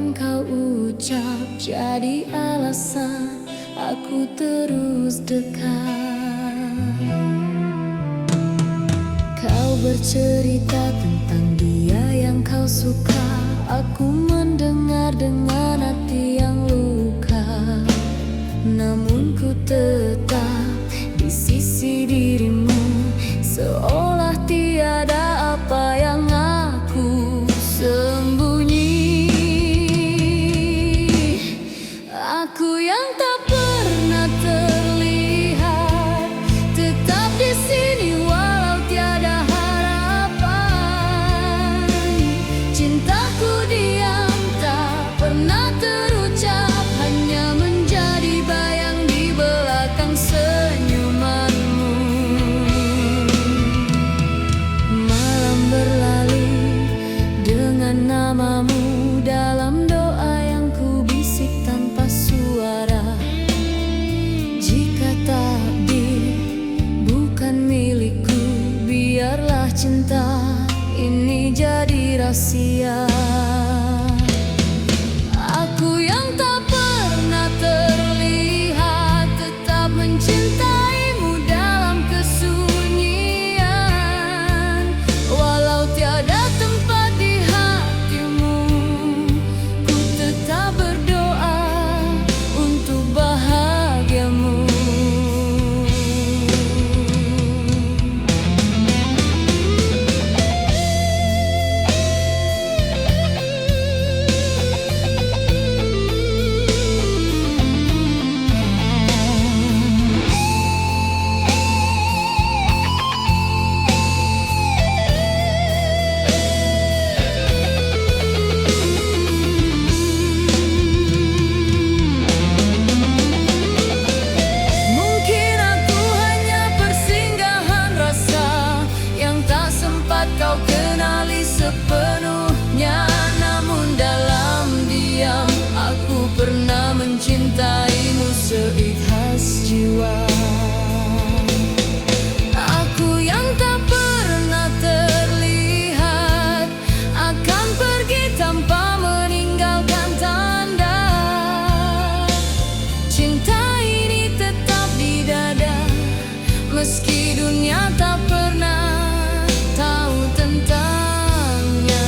yang kau ucap jadi alasan aku terus dekat. Kau bercerita tentang dia yang kau suka. Aku mendengar dengan hati yang luka. Namun ku tetap di sisi dirimu, seolah tiada apa yang aku sembunyi. Aku yang tak pernah terlihat, tetap di sini walau tiada harapan. Cintaku diam tak pernah terucap, hanya menjadi bayang di belakang senyumanmu. Malam berlalu dengan namamu dalam doa yang ku bisik tanpa suara. Jika takdir bukan milikku, biarlah cinta ini jadi rahasia. Aku yang tak pernah terlihat, tetap mencintaimu dalam kesunyian. Walau tiada tempat di hatimu, ku tetap berdoa untuk bahagiamu. Mungkin aku hanya persinggahan rasa yang tak sempat kau kenali sepenuhnya. Namun dalam diam aku pernah mencintaimu seikhlas jiwa. Aku yang tak pernah terlihat, akan pergi tanpa meninggalkan tanda. Cinta ini tetap di dada, meski dunia tak pernah tahu tentangnya.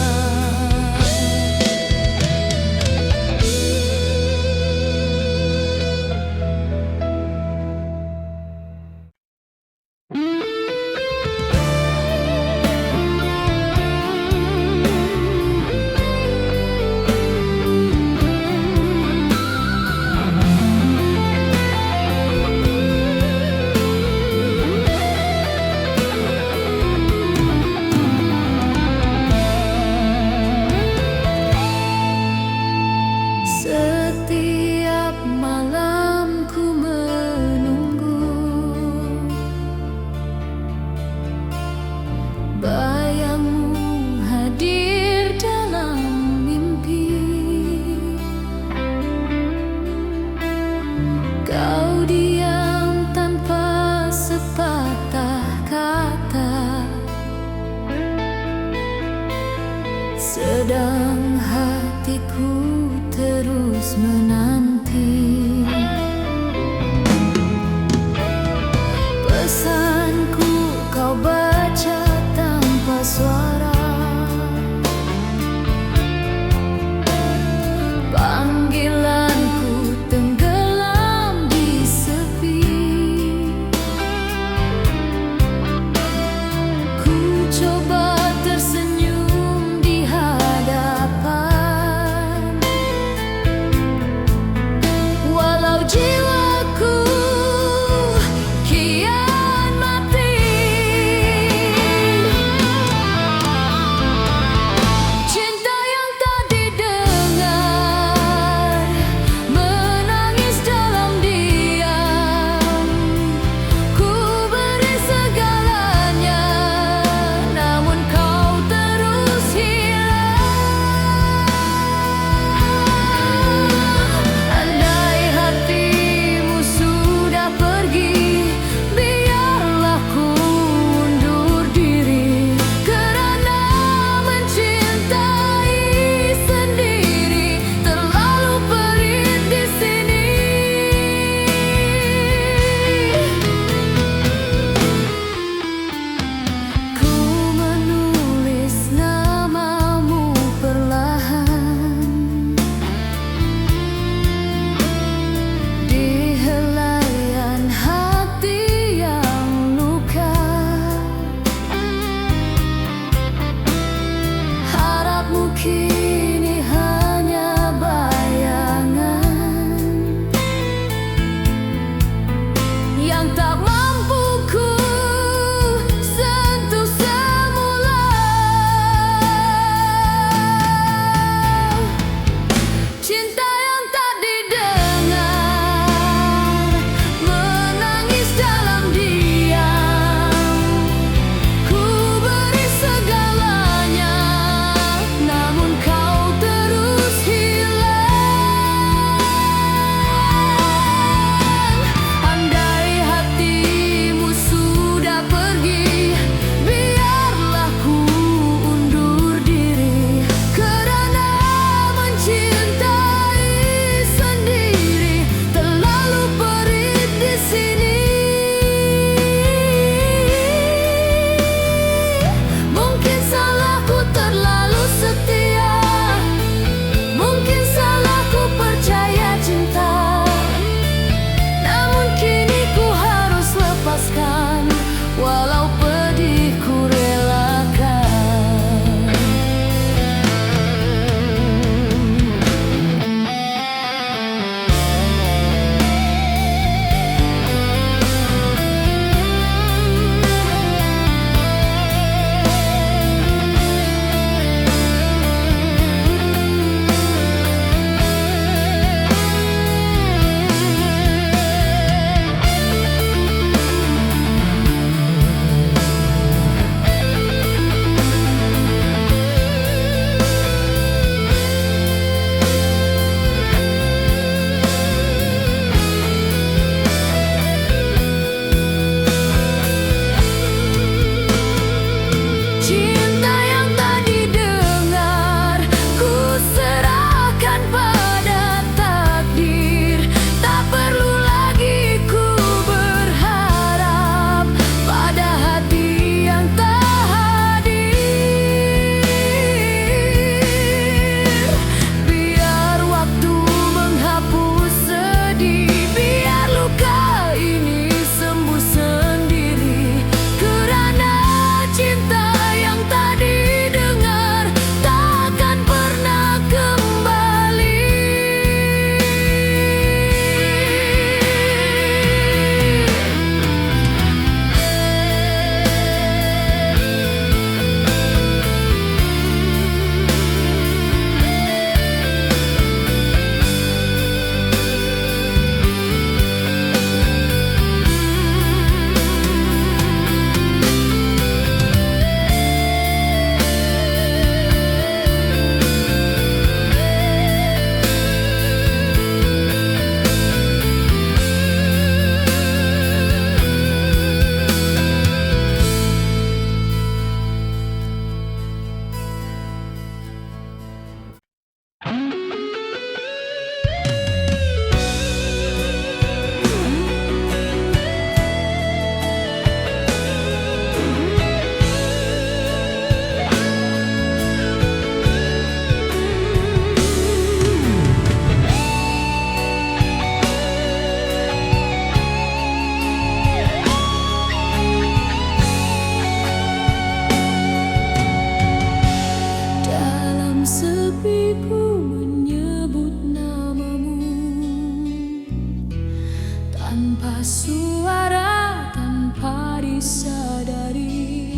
suara tanpa disadari.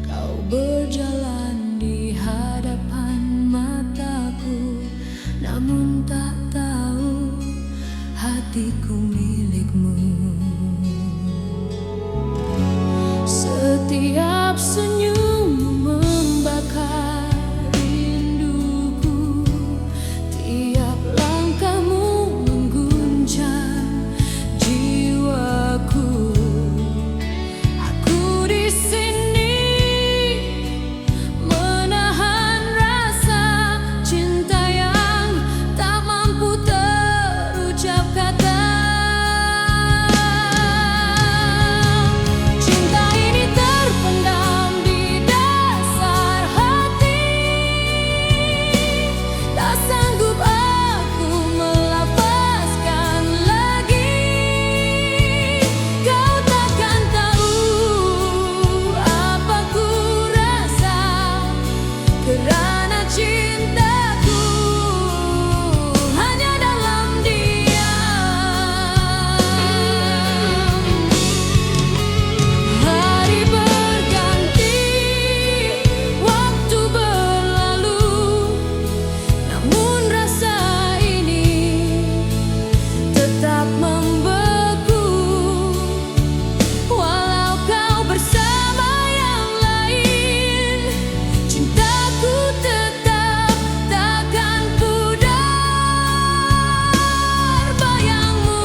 Kau berjalan di hadapan mataku, namun tak tahu hatiku milikmu. Setiap senyummu membakar rinduku, tiap langkahmu mengguncang jiwaku. Aku di sini menahan rasa cinta yang tak mampu terucap kata. Cinta ini terpendam di dasar hati, tak sanggup aku melepaskan lagi. Kau takkan tahu apa ku rasa kerana cintaku hanya dalam diam. Hari berganti, waktu berlalu, namun rasa ini tetap membeku. Walau kau bersama yang lain, cintaku tetap takkan pudar bayangmu.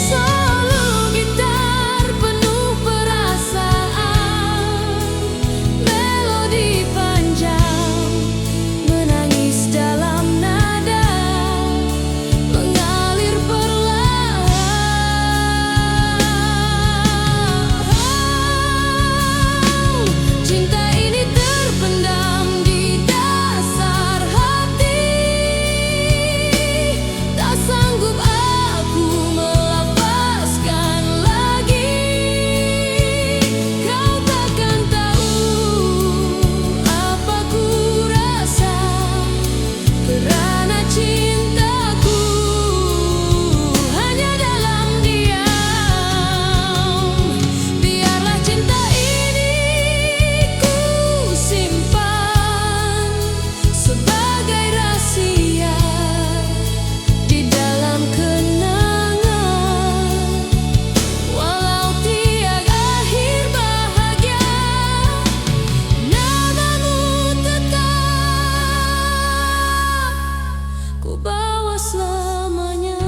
Solo gitar penuh perasaan, melodi panjang menangis dalam nada, mengalir perlahan. Cinta ini terpendam di dasar hati, tak sanggup aku melepaskan lagi. Kau takkan tahu apa ku rasa kerana cintaku hanya dalam diam. Biarlah cinta ini ku simpan sebagai rahasia di dalam kenangan. Walau tiada akhir bahagia, namamu tetap ku bawa selamanya.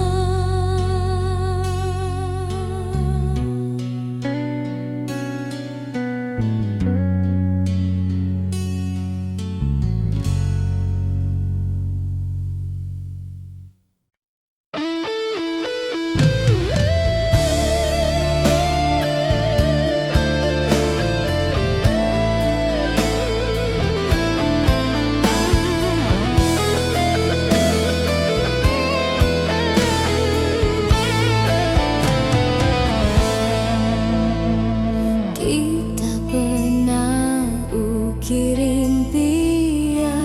Kita pernah ukir impian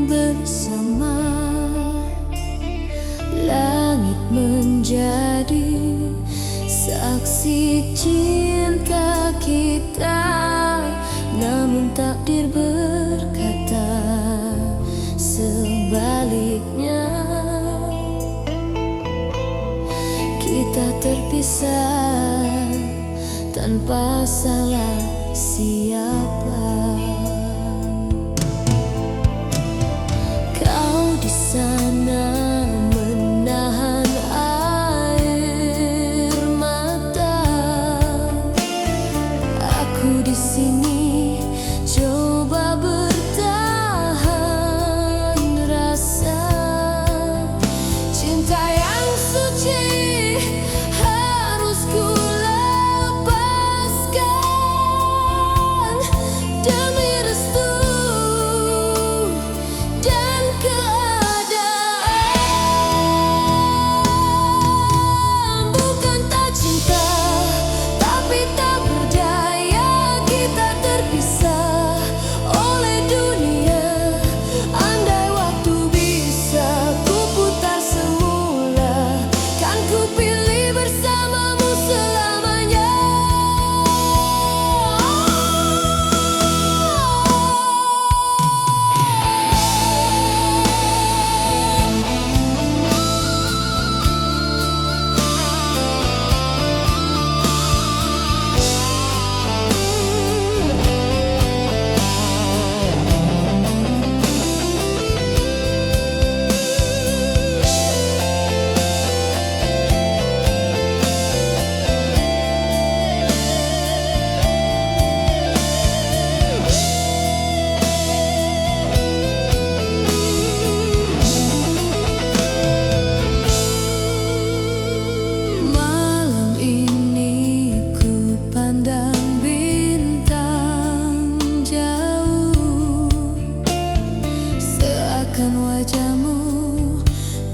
bersama, langit menjadi saksi cinta kita, namun takdir berkata sebaliknya. Kita terpisah tanpa salah siapa. Kau di sana menahan air mata, aku di sini coba bertahan rasa.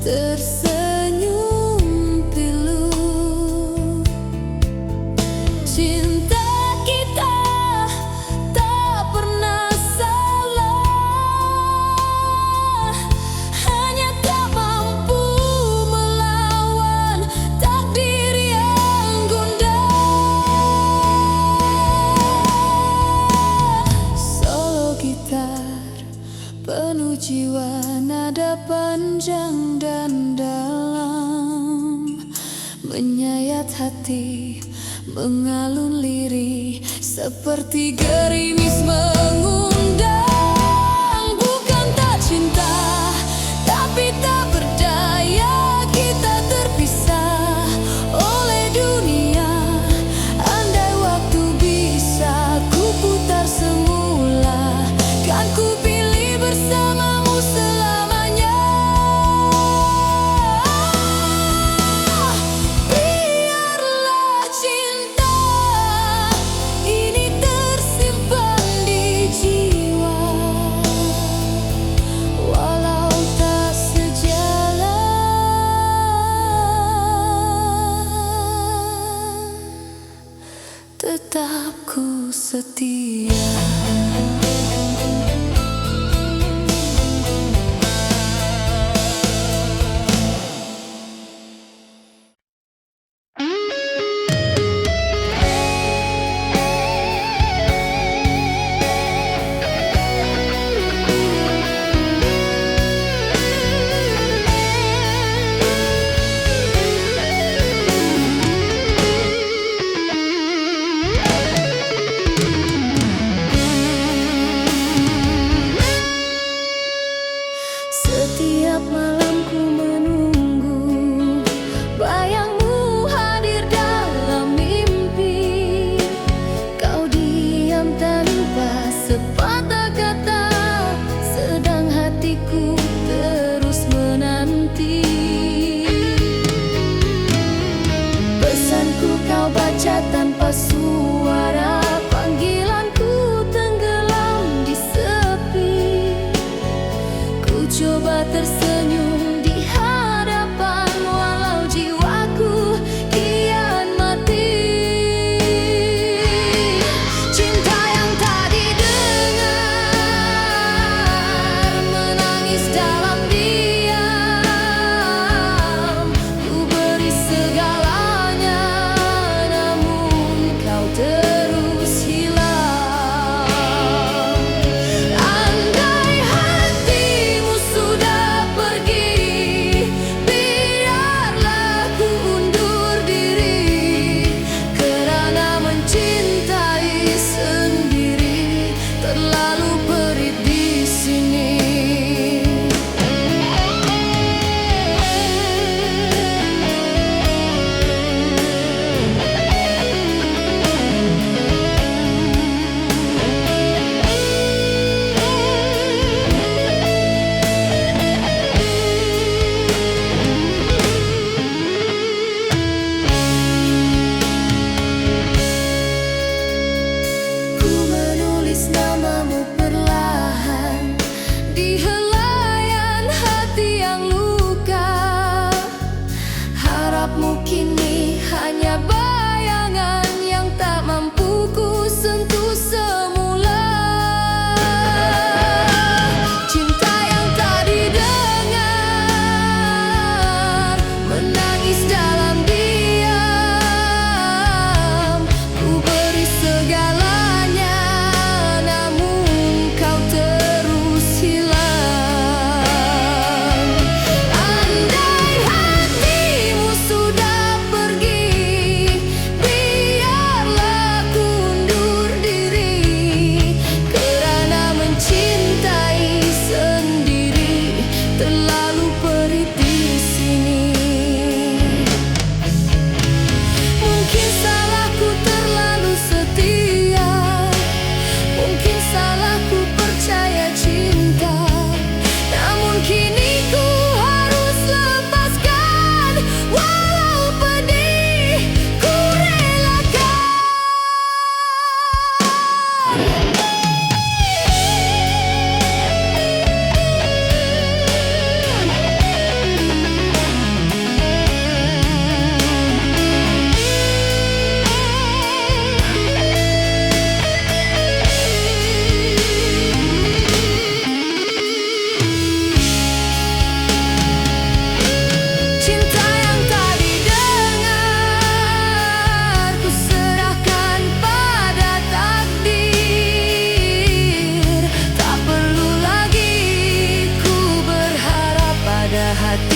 tersenyum pilu. Cinta kita tak pernah salah, hanya tak mampu melawan takdir yang gundah. Solo gitar penuh jiwa, nada panjang dan dalam, menyayat hati, mengalun lirih seperti gerimis mengundang. Bukan tak cinta, tapi tak berdaya, kita terpisah oleh dunia. Andai waktu bisa ku putar semula, kan ku pilih bersamamu selamanya. Biarlah cinta ini tersimpan di jiwa, walau tak sejalan, tetap ku setia.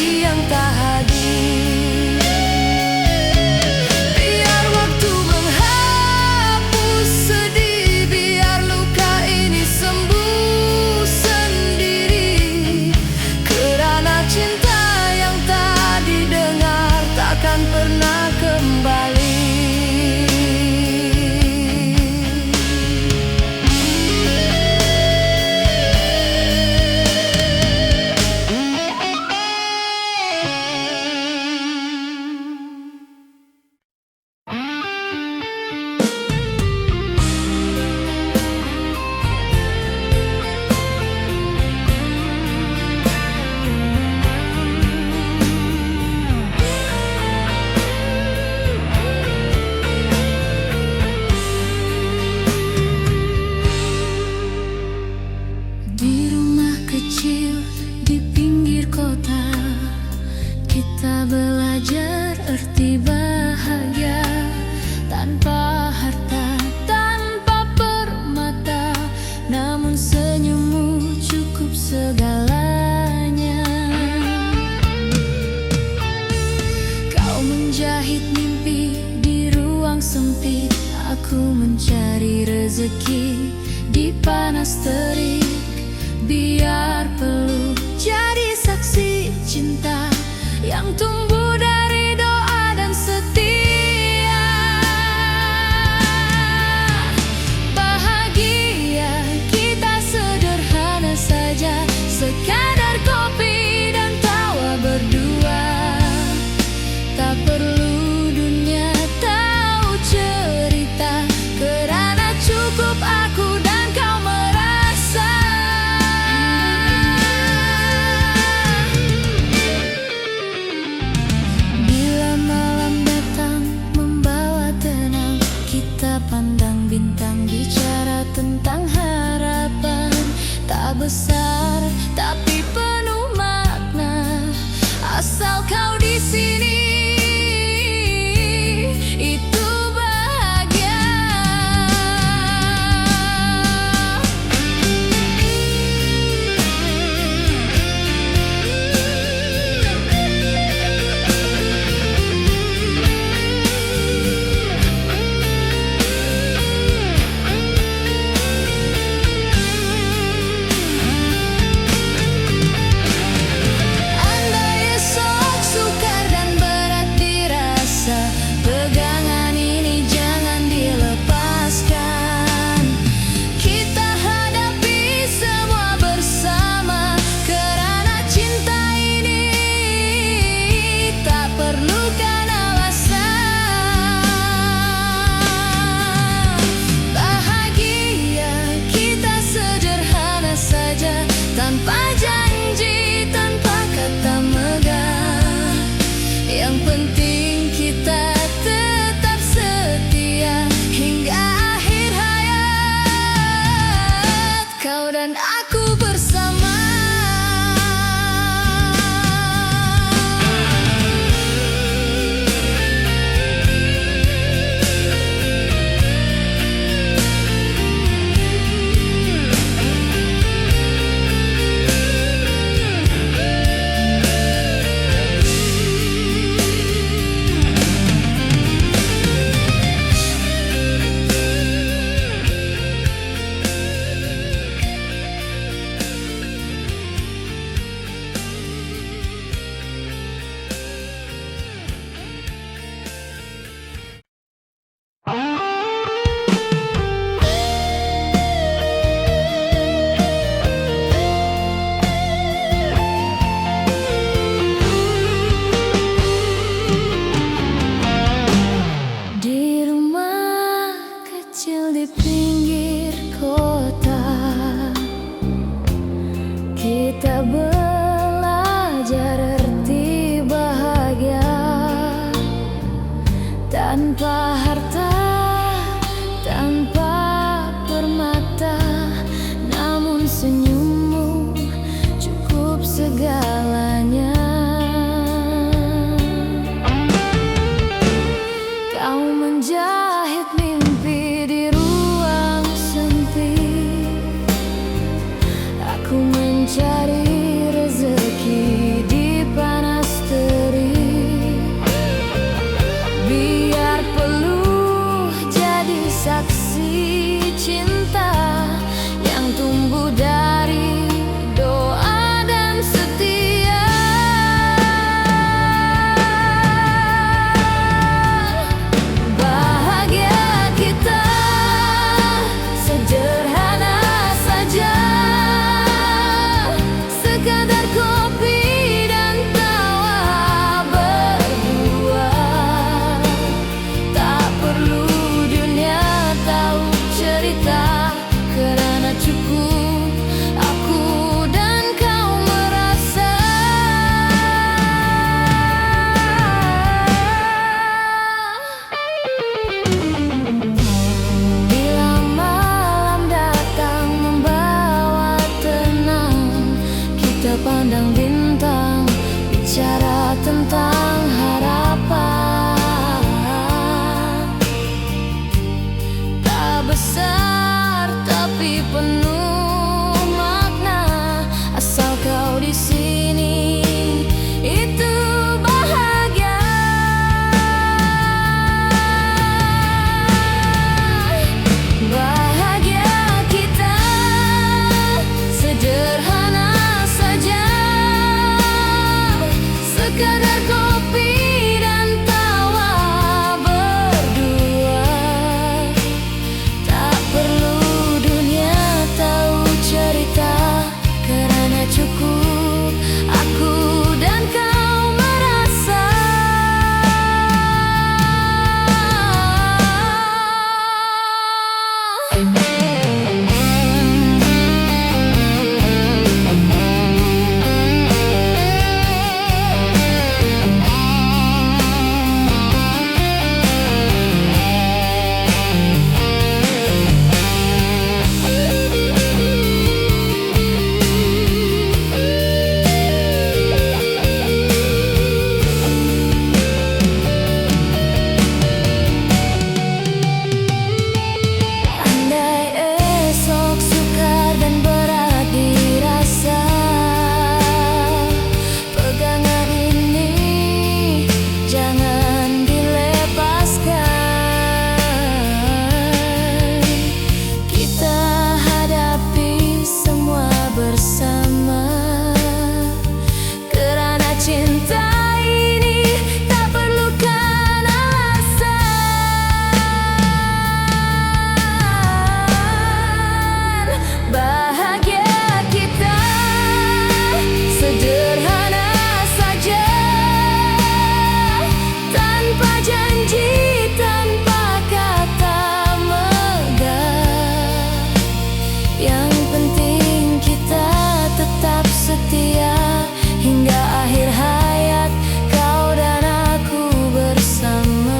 yang tak hadir. Biar waktu menghapus sedih, biar luka ini sembuh sendiri. Kerana cinta yang tak didengar takkan pernah kembali. Di rumah kecil di pinggir kota, kita belajar arti bahagia. Tanpa harta, tanpa permata, namun senyummu cukup segalanya. Kau menjahit mimpi di ruang sempit, aku mencari rezeki di panas terik. Biar peluk jadi saksi cinta yang tumbuh dari doa dan setia. Bahagia kita sederhana saja, sekadar kopi dan tawa berdua. Tak perlu dunia tahu cerita, kerana cukup aku dan kau merasa. tentang harapan. Tak besar tapi penuh makna, asal kau di sini itu bahagia. Bahagia kita sederhana saja, sekadar kopi dan tawa berdua. Tak perlu dunia tahu cerita, karena cukup aku dan kau merasa. Hingga akhir hayat, kau dan aku bersama.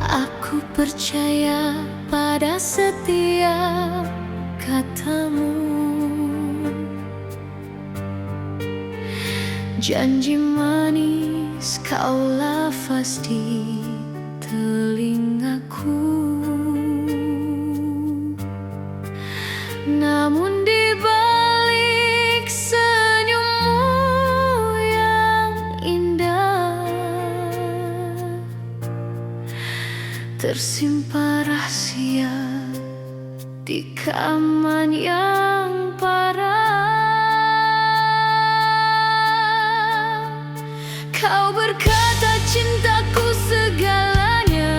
Aku percaya pada setiap katamu, janji manis kau lafaz di telingaku. Namun di balik senyummu yang indah, tersimpan rahasia di kaman yang parah. Kau berkata cintaku segalanya,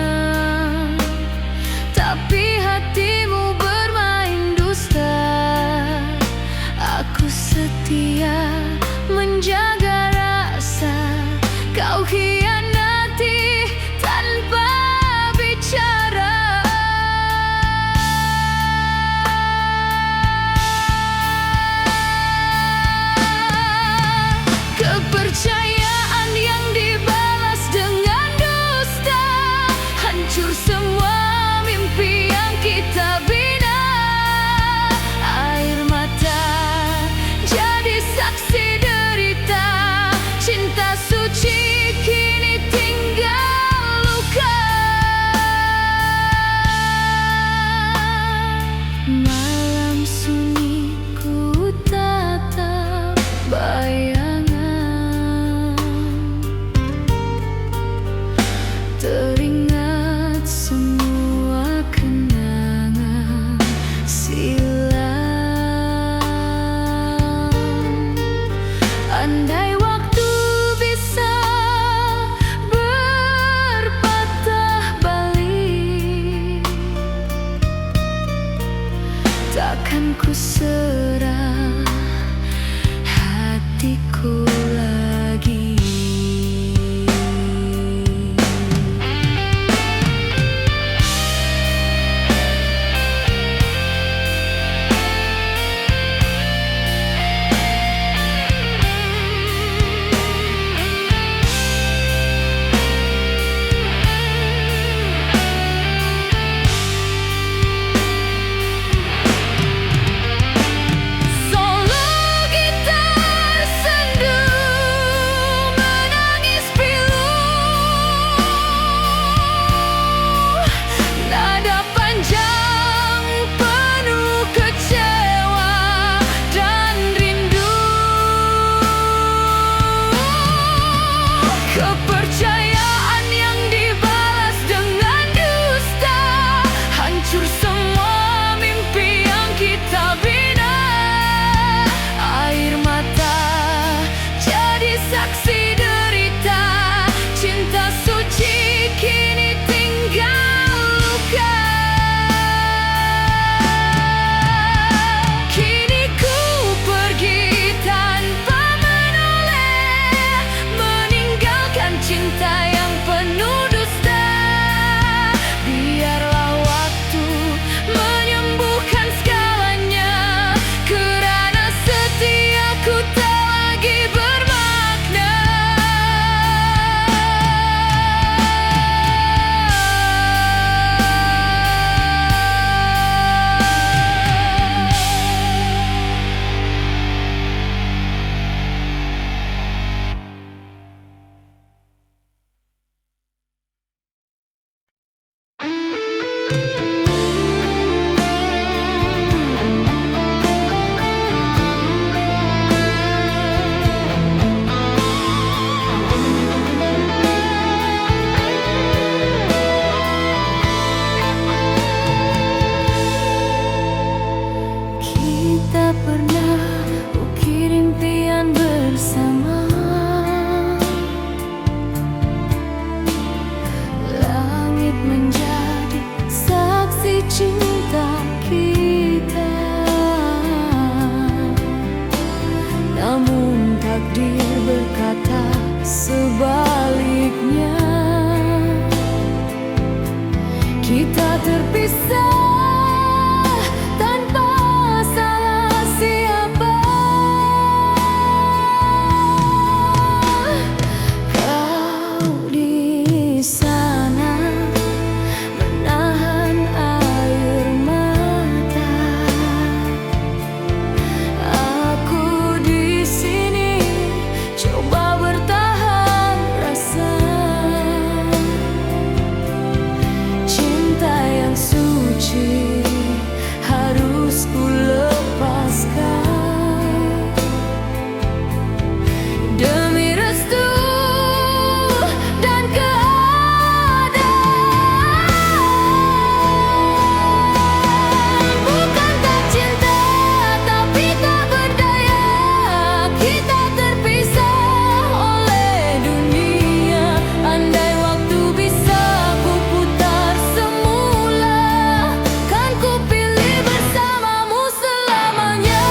tapi hatimu bermain dusta. Aku setia menjaga rasa, kau hianati tanpa bicara. Kepercayaan yang dibalas dengan dusta, hancur semua mimpi yang kita bina. Air mata jadi saksi derita, cinta suci kini takdir berkata sebaliknya. Kita terpisah tanpa salah siapa. Kau di sana menahan air mata, aku di sini coba bertahan rasa. Cinta yang suci harus ku lepaskan demi restu dan keadaan. Bukan tak cinta tapi tak berdaya, kita terpisah oleh dunia. Andai waktu bisa ku putar semula, kan ku pilih bersamamu selamanya.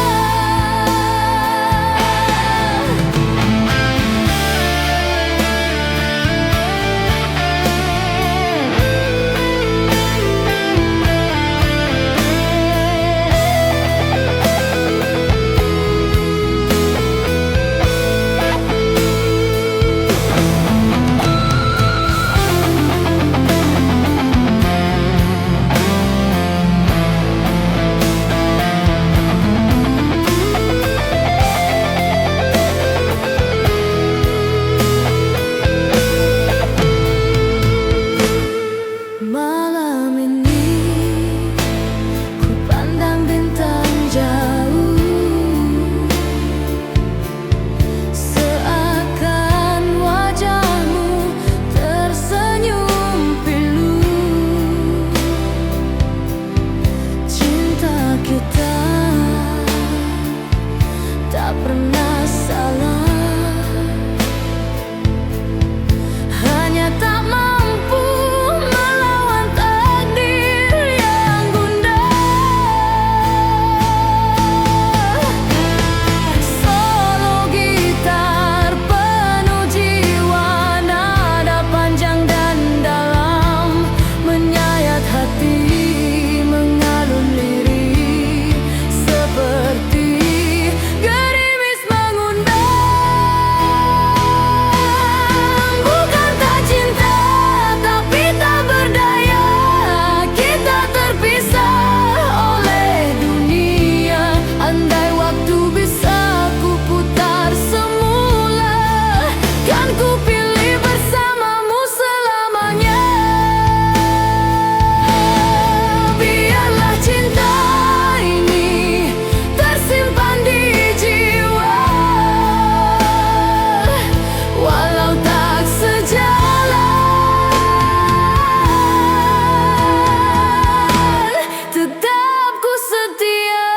Malam ini ku pandang bintang jauh, seakan wajahmu tersenyum pilu. Cinta kita tak pernah salah, hanya tak mampu melawan takdir yang gundah. Solo gitar penuh jiwa, nada panjang dan dalam menyayat hati, mengalun lirik seperti gerimis mengundang. Bukan tak cinta tapi tak berdaya, kita terpisah oleh dunia. Andai waktu bisa ku putar semula, kan ku pilih bersamamu selamanya. Biarlah cinta ini tersimpan di jiwa, walau tak sejalan, tetap ku setia.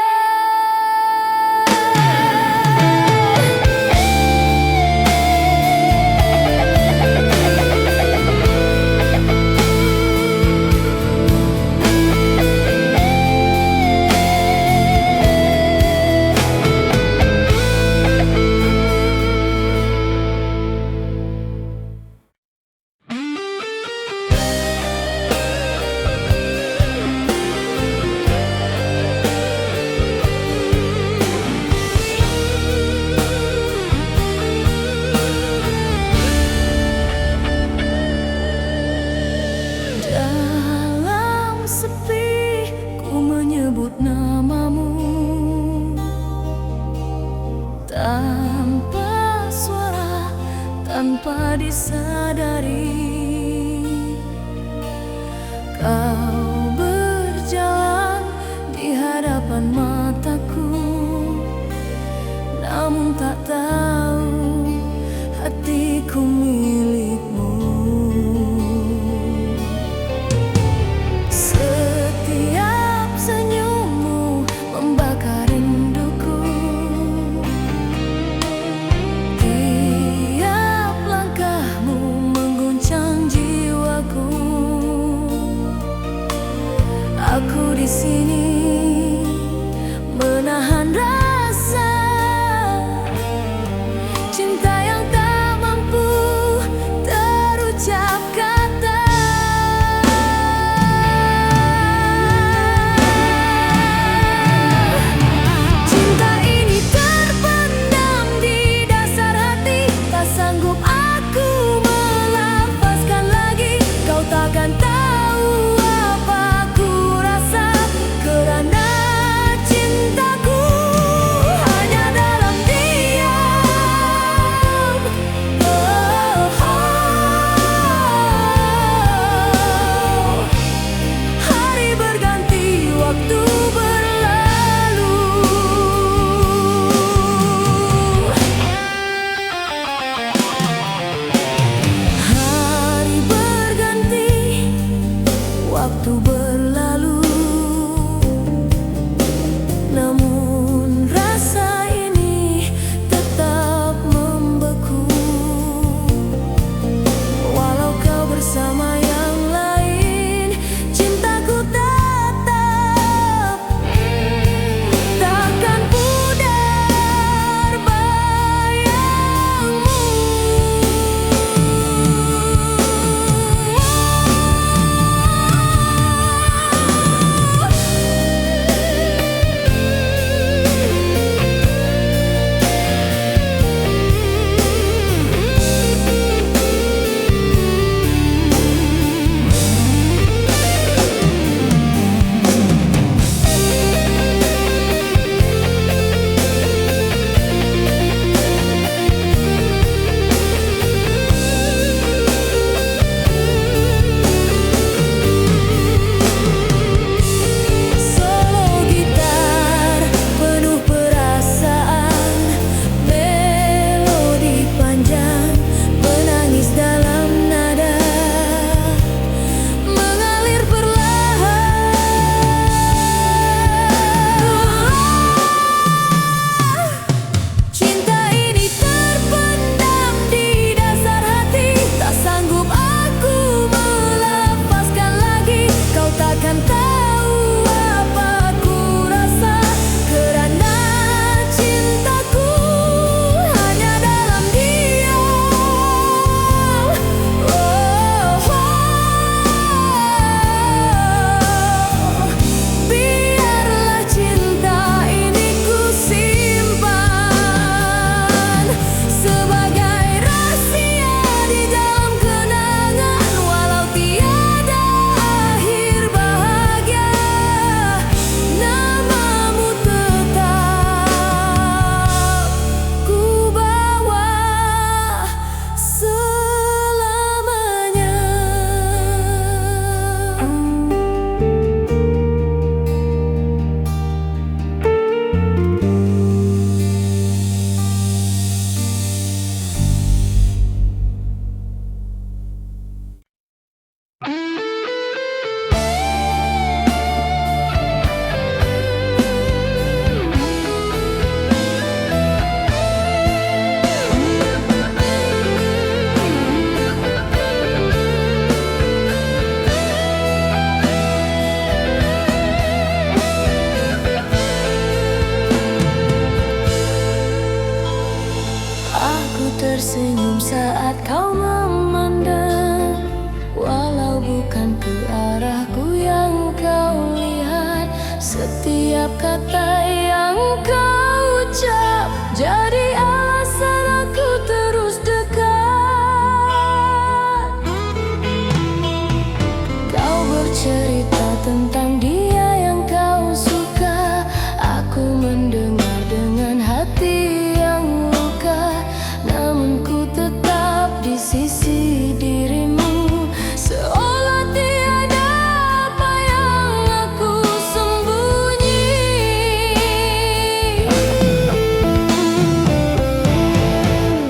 Dalam sepi ku menyebut namamu, tanpa suara, tanpa disadari. Kau berjalan di hadapan mataku, namun tak tahu hatiku milikmu. Setiap senyummu membakar rinduku, tiap langkahmu mengguncang jiwaku. Aku di sini menahan rasa Aku tersenyum saat kau memandang, walau bukan ke arahku yang kau lihat. Setiap kata yang kau ucap jadi alasan aku terus dekat. Kau bercerita tentang dia yang kau suka. Aku mendengar dengan hati yang luka, namun ku tetap di sisi dirimu, seolah tiada apa yang aku sembunyi.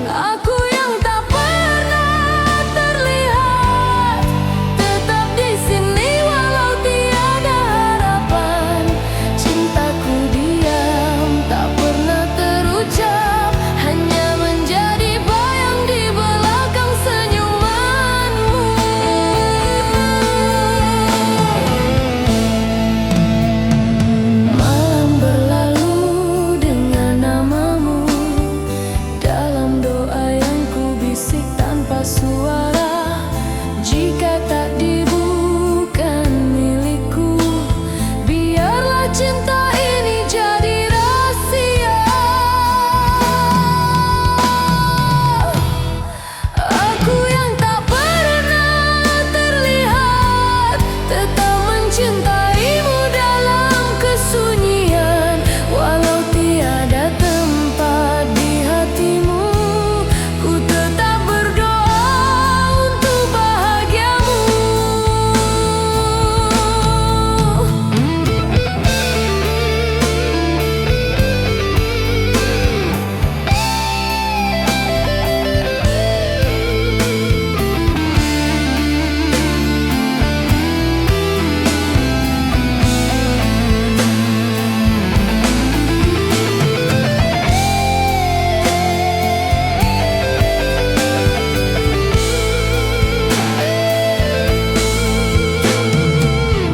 Aku yang tak pernah terlihat, tetap di sini walau tiada harapan. Cintaku diam, tak pernah terucap, hanya menjadi bayang di belakang senyumanmu. Malam berlalu dengan namamu, dalam doa yang ku bisik tanpa suara. Jika takdirmu bukan milikku, biarlah cinta ini jadi rahasia. Aku yang tak pernah terlihat, tetap mencintaimu dalam kesunyian. Walau tiada tempat di hatimu, ku tetap berdoa untuk bahagiamu.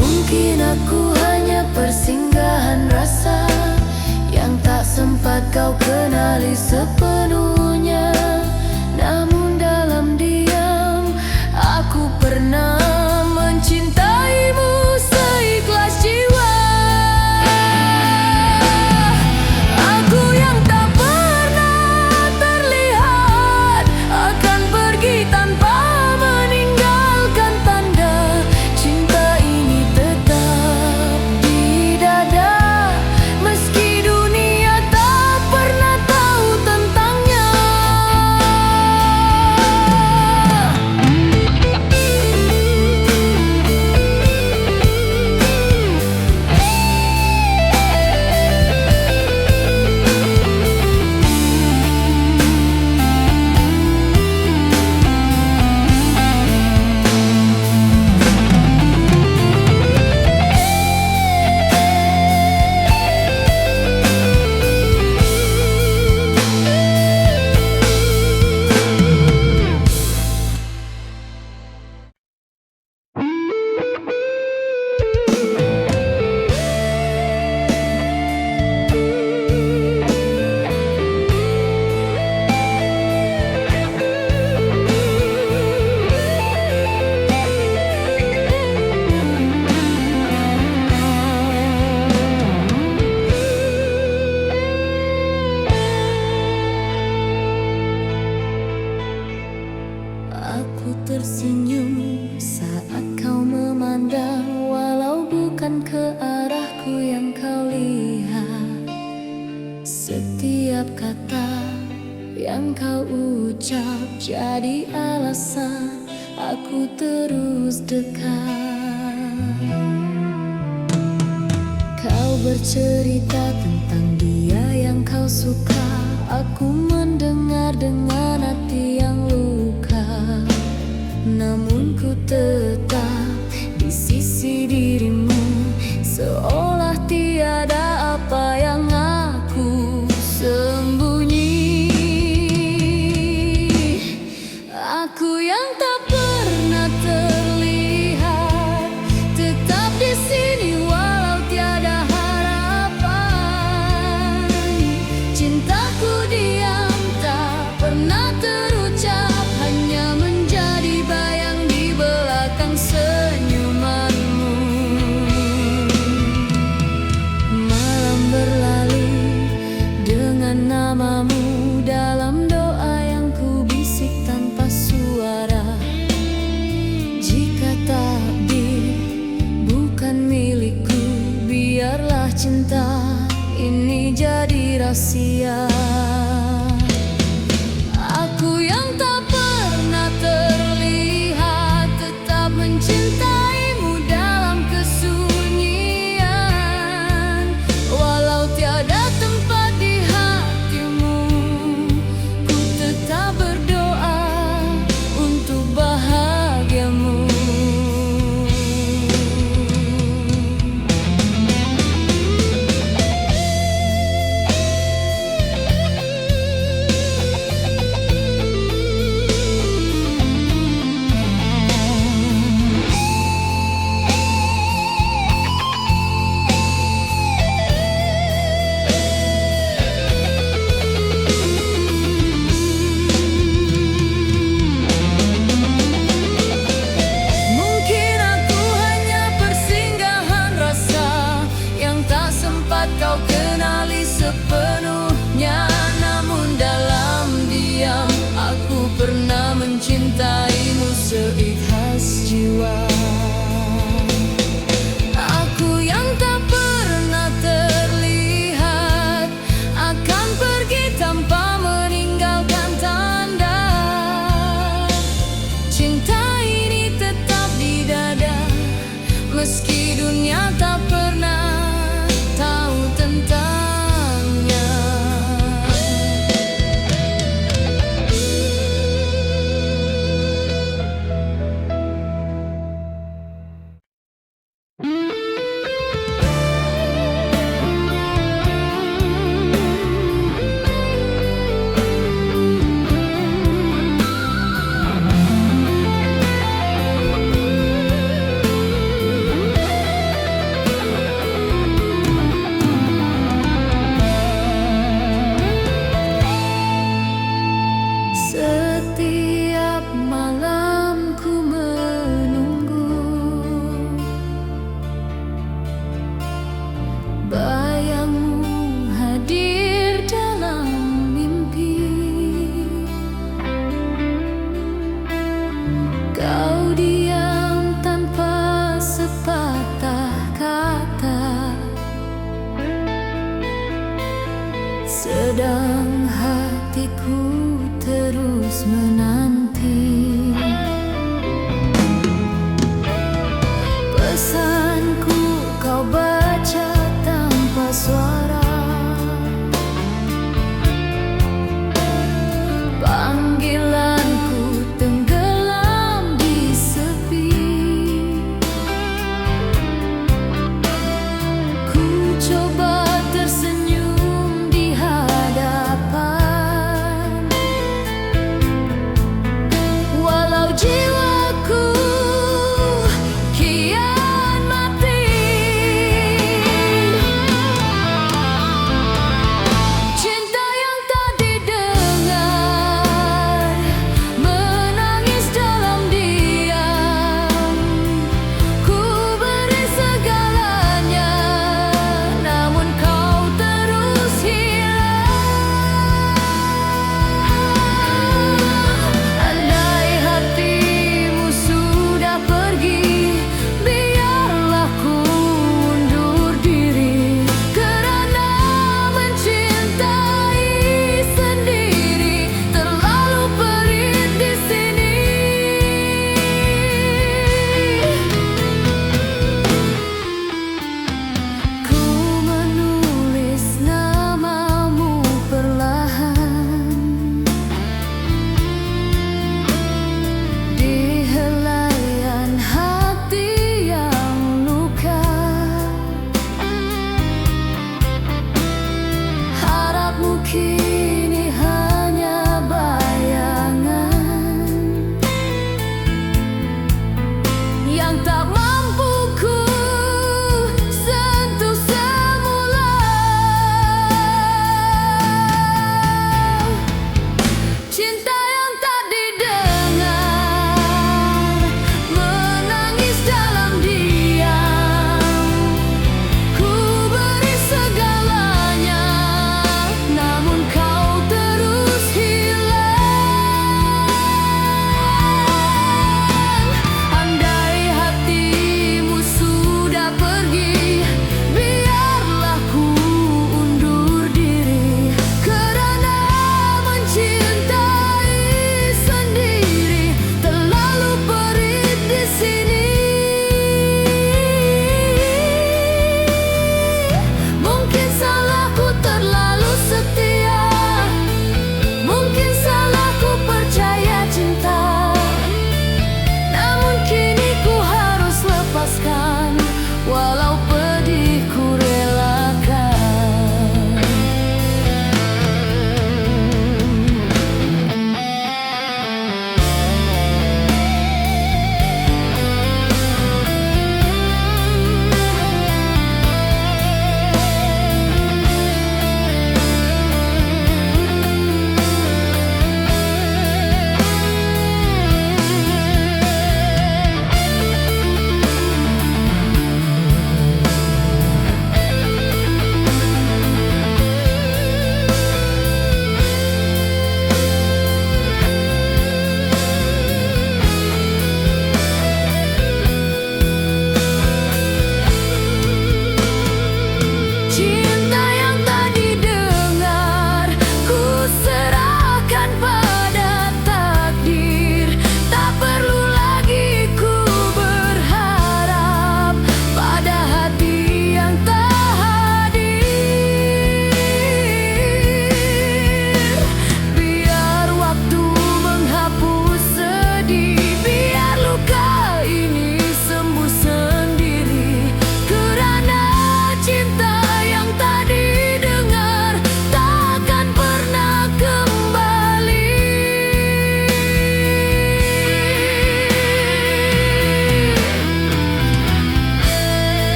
Mungkin aku hanya persinggahan rasa yang tak sempat kau kenali sepenuhnya. Namun dalam diam, aku pernah mencintaimu seikhlas jiwa. Aku yang tak pernah terlihat, akan pergi tanpa meninggalkan tanda. Cinta ini tetap di dada, meski dunia tak pernah tahu tentangnya. Aku tersenyum saat kau memandang, walau bukan ke arahku yang kau lihat. Setiap kata yang kau ucap jadi alasan aku terus dekat. Kau bercerita tentang dia yang kau suka. Aku mendengar dengan hati yang luka, namun ku tetap di sisi dirimu, seolah tiada apa yang aku sembunyi. Aku yang tak pernah terlihat, tetap di sini walau tiada harapan. Cintaku diam, tak pernah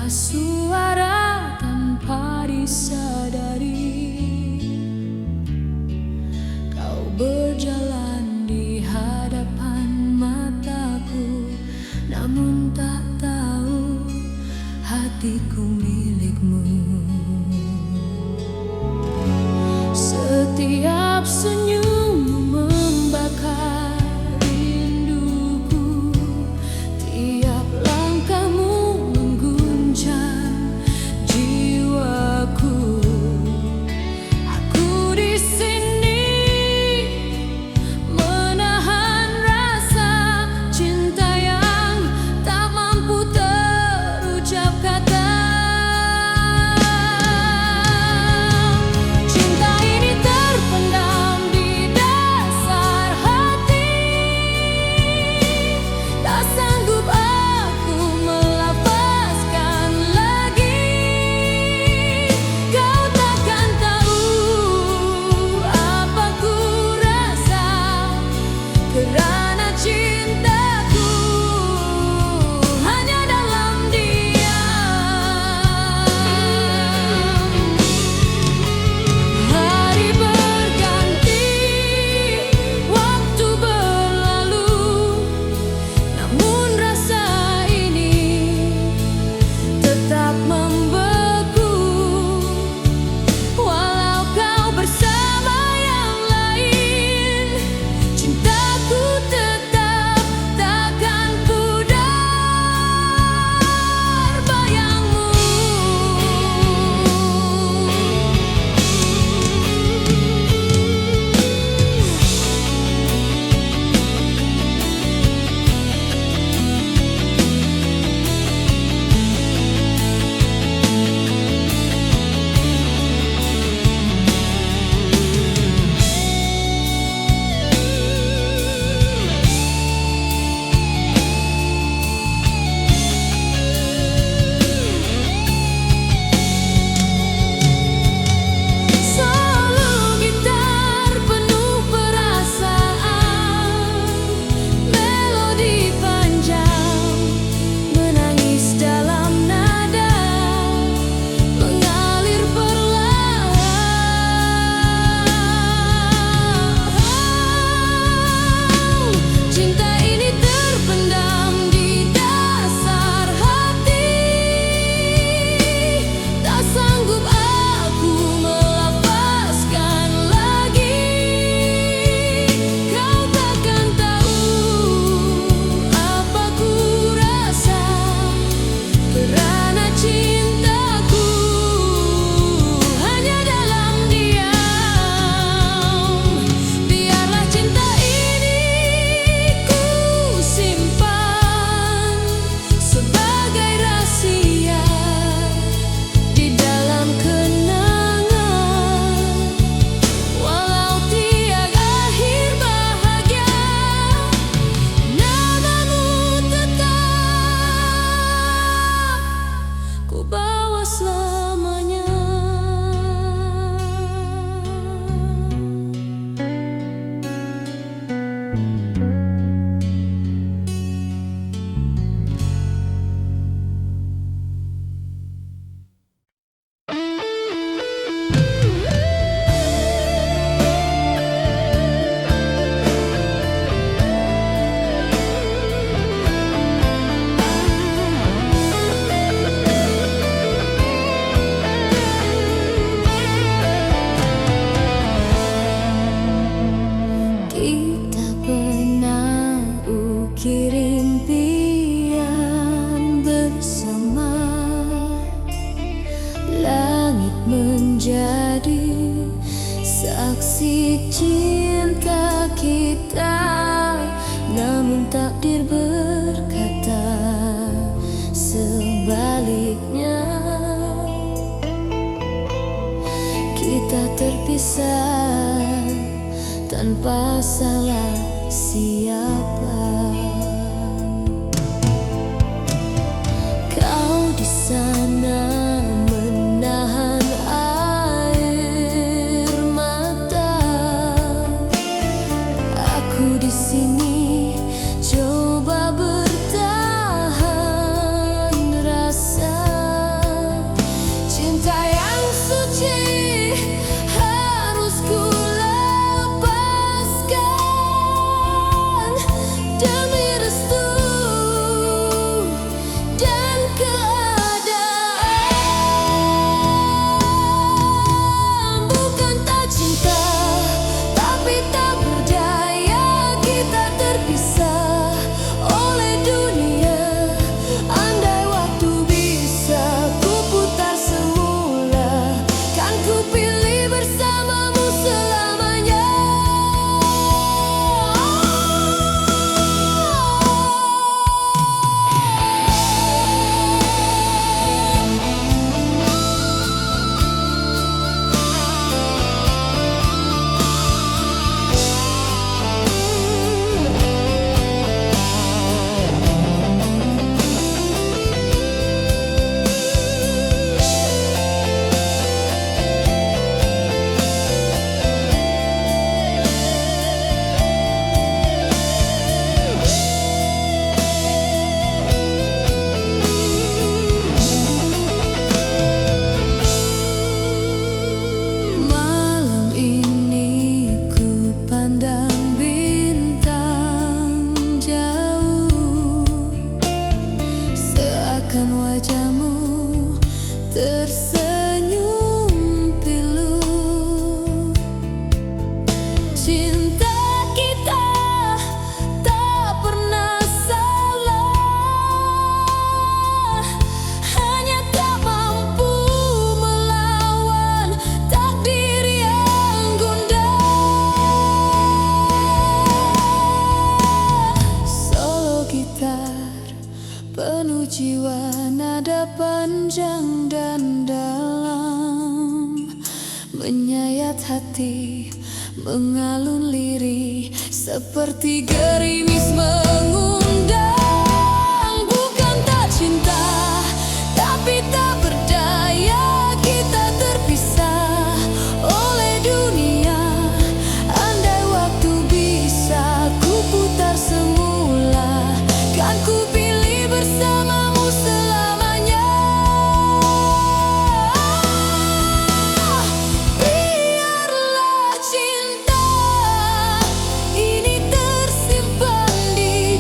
tanpa suara, tanpa disadari. Kau berjalan di hadapan mataku, namun tak tahu hatiku milikmu. Setiap senyum membakar rinduku, tiap langkahmu mengguncang jiwaku. Aku di sini menahan rasa cinta yang tak mampu terucap kata. Kerana cintaku hanya dalam diam. Hari berganti, waktu berlalu, namun rasa ini tetap membeku. Walau kau bersama yang lain, cintaku tetap takkan pudar bayangmu. Solo gitar penuh perasaan, melodi panjang menangis dalam nada, mengalir perlahan. Cinta ini terpendam di dasar hati, tak sanggup aku melepaskan lagi. Kau takkan tahu apa ku rasa, kerana cintaku hanya dalam diam. Biarlah cinta ini ku simpan sebagai rahasia di dalam kenangan. Walau tiada akhir bahagia, namamu tetap ku bawa selamanya. Kita pernah ukir impian bersama, langit menjadi saksi cinta kita, namun takdir berkata sebaliknya. Kita terpisah tanpa salah siapa. Kau di sana menahan air mata, aku di sini coba bertahan rasa. Akan wajahmu tersenyum pilu. Cinta kita tak pernah salah, hanya tak mampu melawan takdir yang gundah. Solo gitar penuh jiwa, nada panjang dan dalam, menyayat hati, mengalun lirih seperti gerimis mengundang. Bukan tak cinta, tapi tak berdaya, kita terpisah oleh dunia. Andai waktu bisa ku putar semula, kan ku pilih bersamamu selamanya. Biarlah cinta ini tersimpan di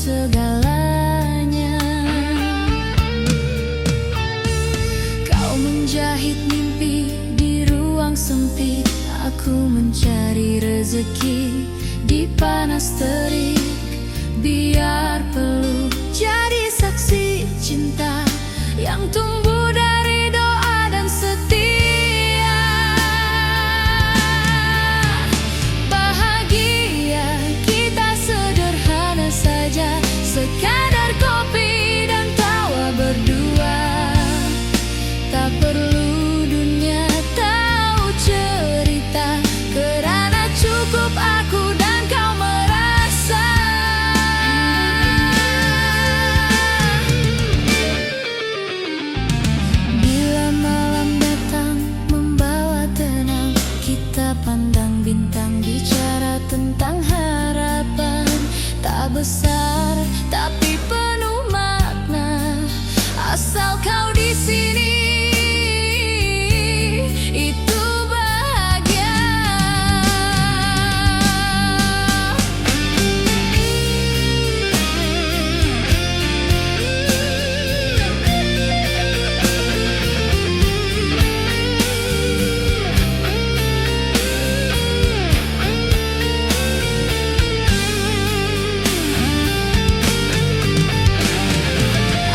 segalanya. Kau menjahit mimpi di ruang sempit, aku mencari rezeki di panas terik. Biar peluk jadi saksi cinta yang tumbuh dari doa dan setia. Bahagia kita sederhana saja, sekadar kopi dan tawa berdua. Tak perlu dunia tahu cerita, kerana cukup aku dan kau merasa. Bila malam datang membawa tenang, kita pandang bintang, bicara tentang harapan. Tak besar tapi penuh makna, asal kau di sini itu bahagia.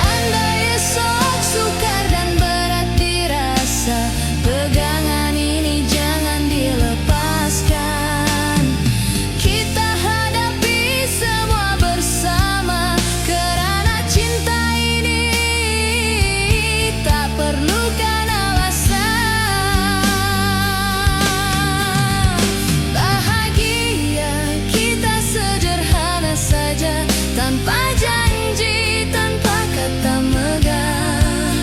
Andai esok sukar dan berat dirasa, pegangan ini jangan dilepaskan. Kita hadapi semua bersama, kerana cinta ini tak perlukan alasan. Bahagia kita sederhana saja, tanpa janji, tanpa kata megah.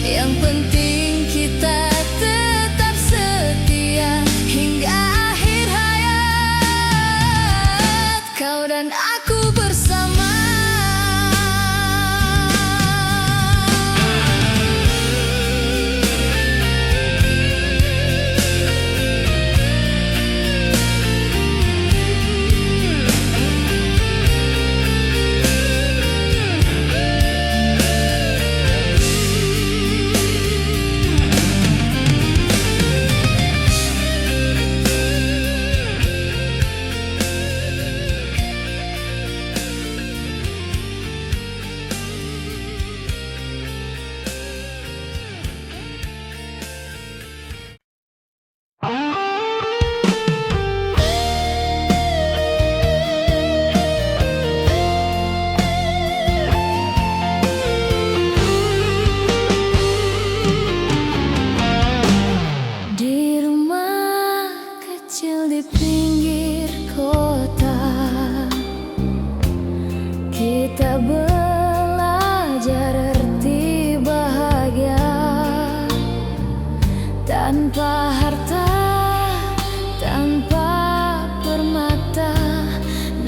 Yang penting kita tetap setia hingga akhir hayat, kau dan aku bersama. Di rumah kecil di pinggir kota, kita belajar arti bahagia. Tanpa harta, tanpa permata,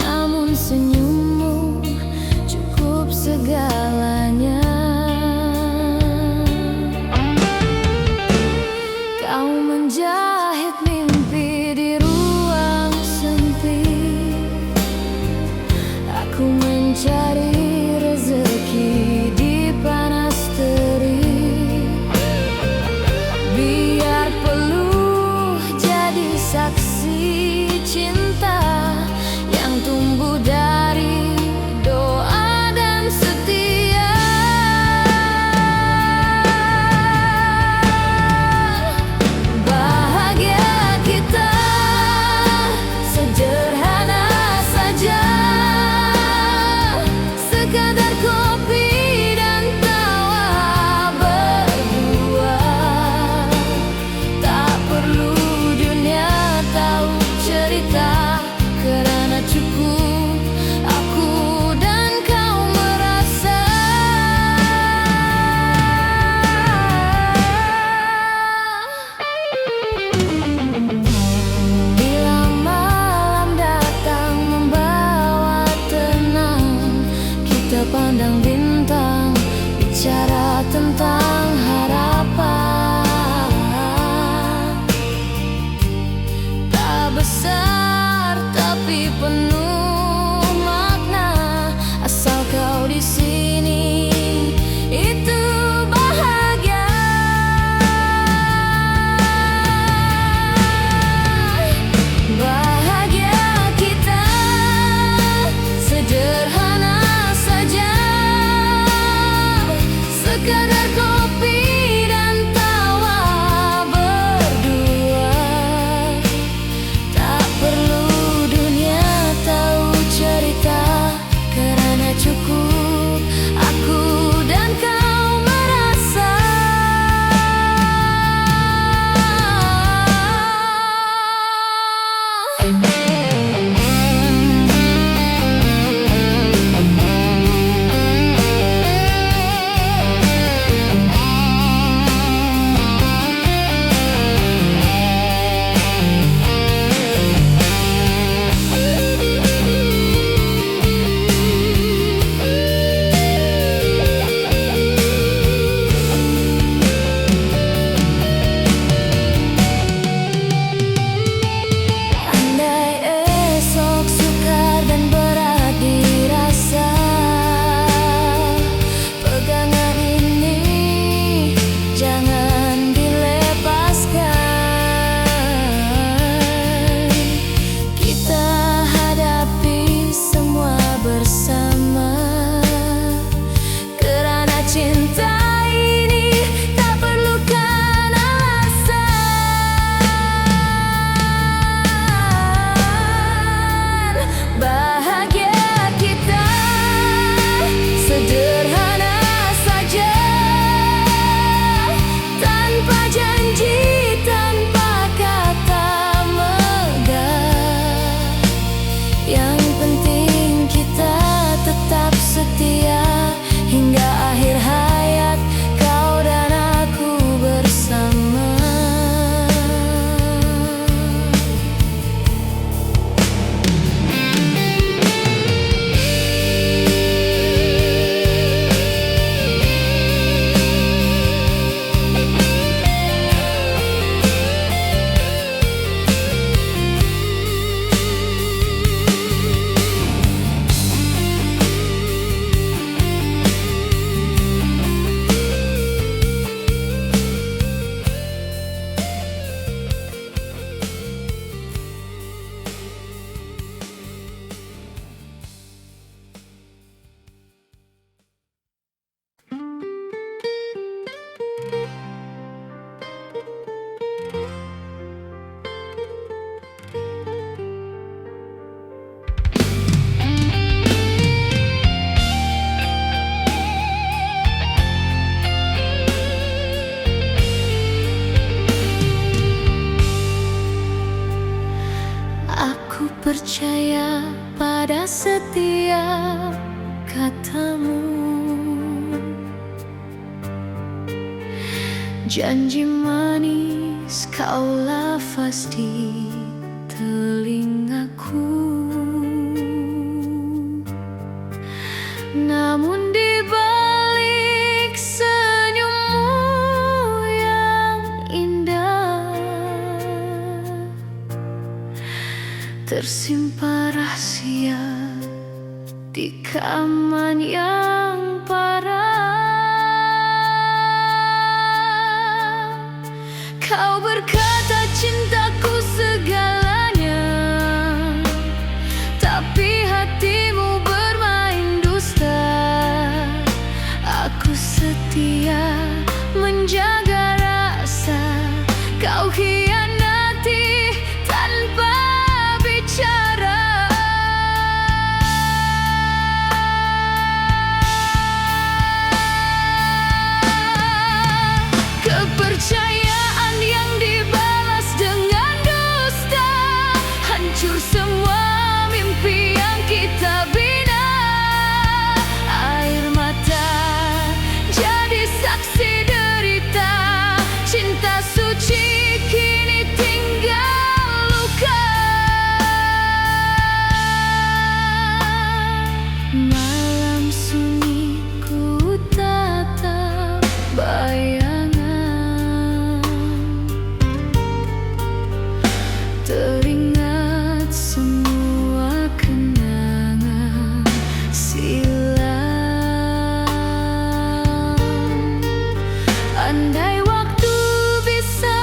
namun senyummu cukup segalanya. Kau menjahit mimpi di ruang sempit, aku mencari rezeki di panas terik. Biar peluh jadi saksi cinta yang tumbuh dari doa dan setia. Bahagia kita sederhana saja, sekadar kopi dan tawa berdua. Tak perlu dunia tahu cerita, kerana cukup percaya pada setiap katamu. Janji manis kau lafaz di telingaku, namun di balik senyummu yang indah tersimpan rahasia di kaman yang parah. Kau berkata cintaku segalanya, tapi hatimu bermain dusta. Aku setia menjaga rasa, kau hianati tanpa bicara. Kepercayaan yang dibalas dengan dusta, hancur semua mimpi yang kita bina. Air mata jadi saksi derita, cinta suci kini tinggal luka. Malam sunyi ku tatap bayangan, teringat semua kenangan silam. Andai waktu bisa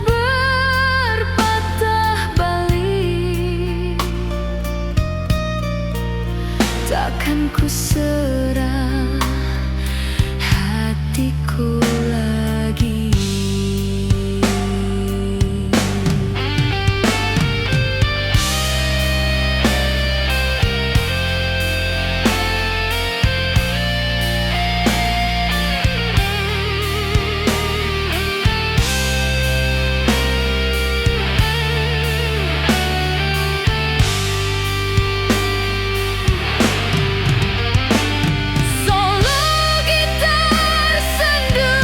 berpatah balik, takkan ku serah hatiku lagi. Solo gitar sendu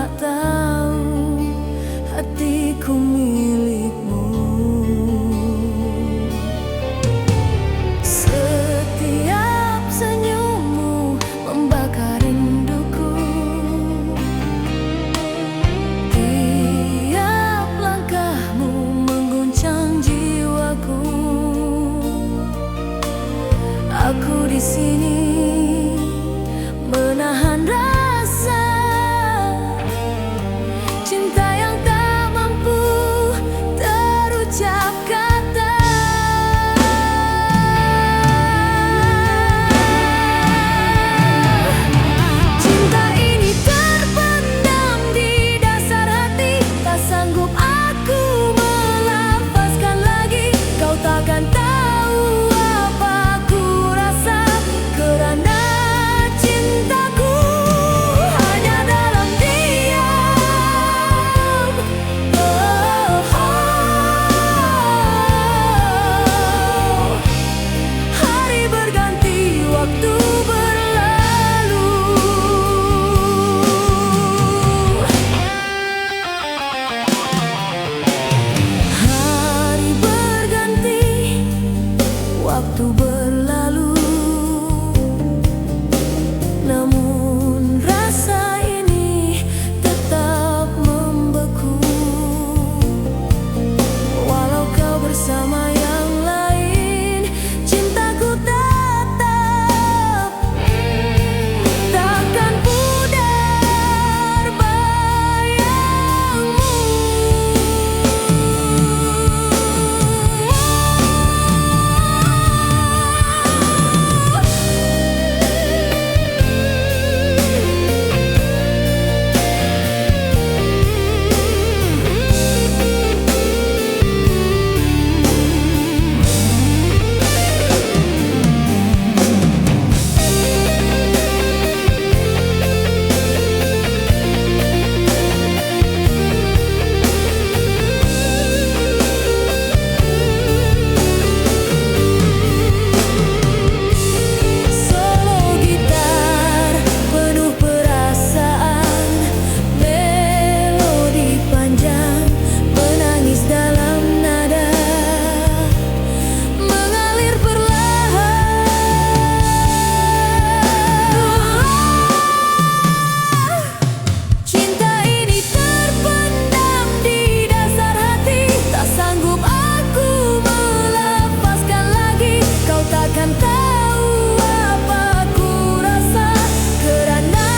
tak tahu hatiku milikmu. Setiap senyummu membakar rinduku, tiap langkahmu mengguncang jiwaku. Aku di sini menahan rasa cinta yang tak mampu terucap kata. Cinta ini terpendam di dasar hati, tak sanggup aku melafazkan lagi. Kau takkan tahu apa ku rasa kerana cintaku hanya dalam diam. Hari berganti, waktu berlalu. Hari berganti, waktu berlalu. Namun rasa ini tetap membeku. Walau kau bersama yang lain, cintaku tetap takkan pudar bayangmu. Solo gitar penuh perasaan, melodi panjang menangis dalam nada, mengalir perlahan. Cinta ini terpendam di dasar hati, tak sanggup aku melafazkan lagi. Kau takkan tahu apa ku rasa kerana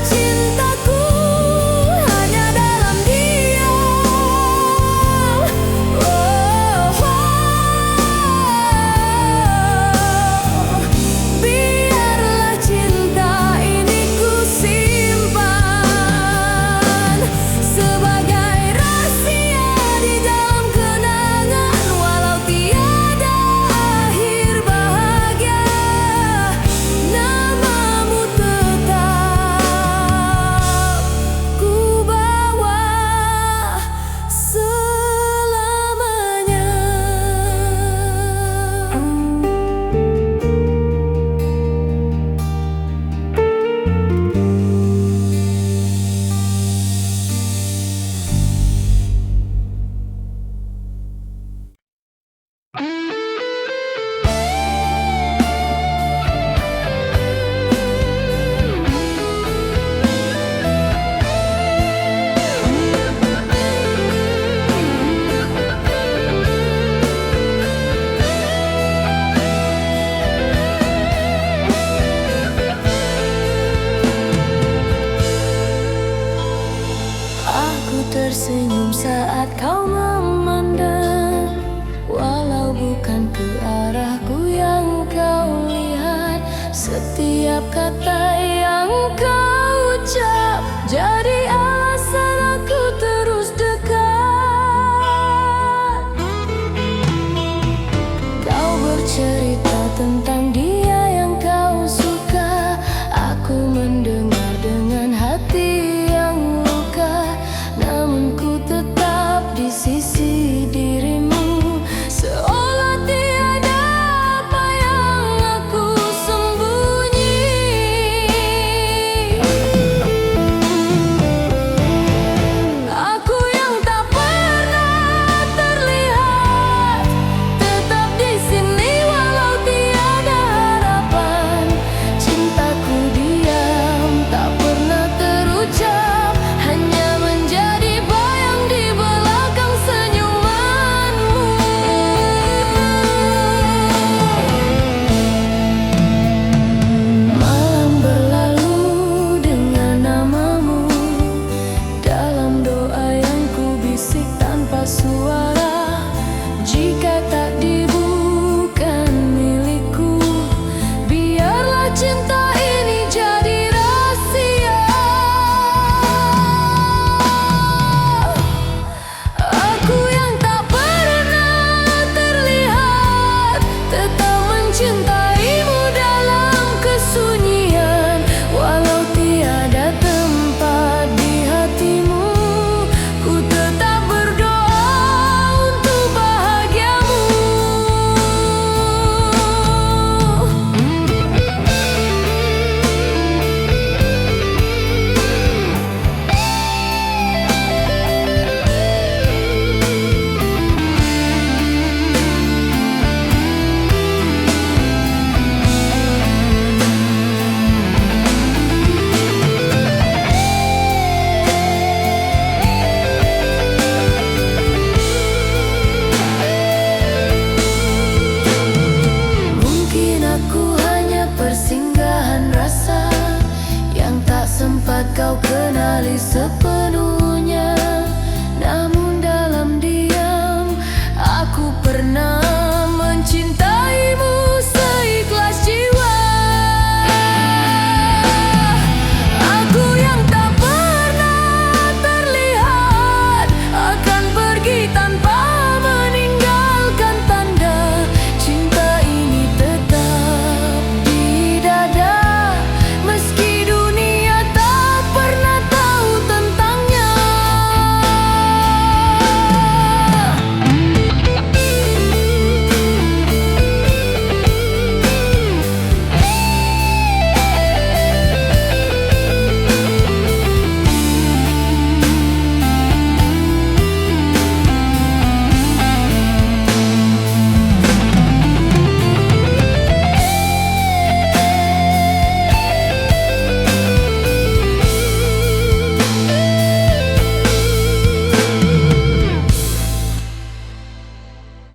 cintaku hanya dalam diam. Biarlah cinta ini ku simpan sebagai rahasia di dalam kenangan. Walau tiada akhir bahagia, namamu tetap ku bawa selamanya. Aku tersenyum saat kau memandang, walau bukan ke arahku yang kau lihat. Setiap kata yang kau ucap jadi alasan aku terus dekat. Kau bercerita tentang dia yang kau suka, aku mendengar dengan hati yang luka. Namun ku tetap di sisi dirimu, seolah tiada apa yang aku sembunyi. cinta